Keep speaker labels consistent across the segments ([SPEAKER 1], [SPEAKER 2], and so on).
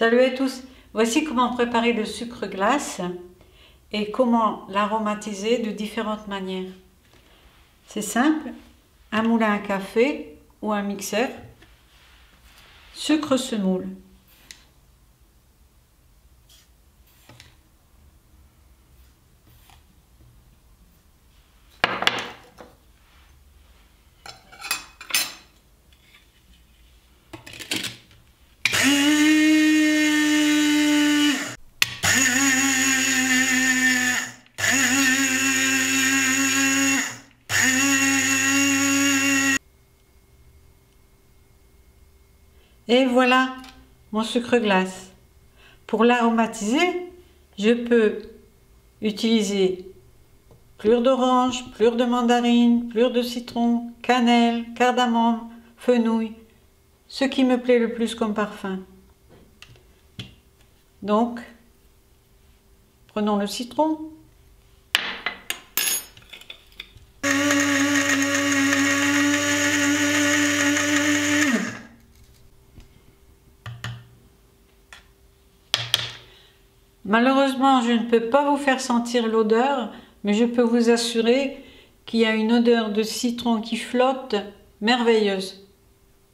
[SPEAKER 1] Salut à tous, voici comment préparer le sucre glace et comment l'aromatiser de différentes manières. C'est simple, un moulin à café ou un mixeur, sucre semoule. Et voilà mon sucre glace. Pour l'aromatiser, je peux utiliser pelure d'orange, pelure de mandarine, pelure de citron, cannelle, cardamome, fenouil, ce qui me plaît le plus comme parfum. Donc, prenons le citron. Malheureusement, je ne peux pas vous faire sentir l'odeur, mais je peux vous assurer qu'il y a une odeur de citron qui flotte merveilleuse.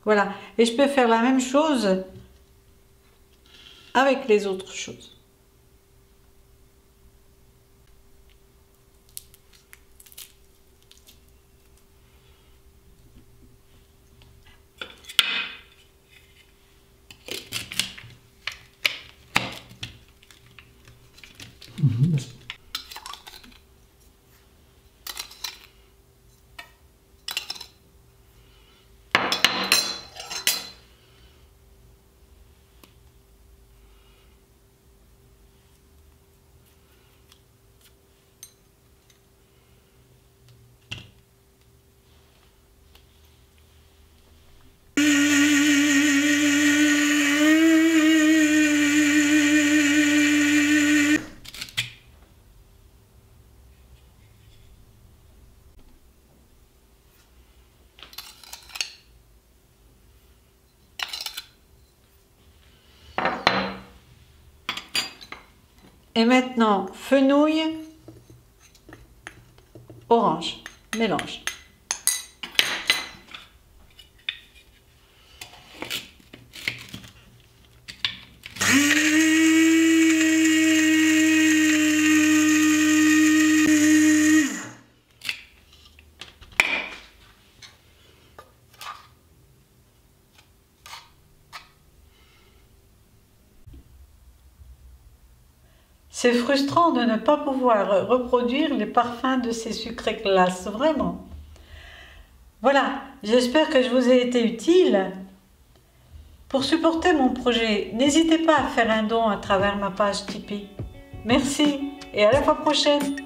[SPEAKER 1] Voilà. Et je peux faire la même chose avec les autres choses. Et maintenant, fenouil, orange, mélange. C'est frustrant de ne pas pouvoir reproduire les parfums de ces sucrés glaces, vraiment. Voilà, j'espère que je vous ai été utile. Pour supporter mon projet, n'hésitez pas à faire un don à travers ma page Tipeee. Merci et à la fois prochaine.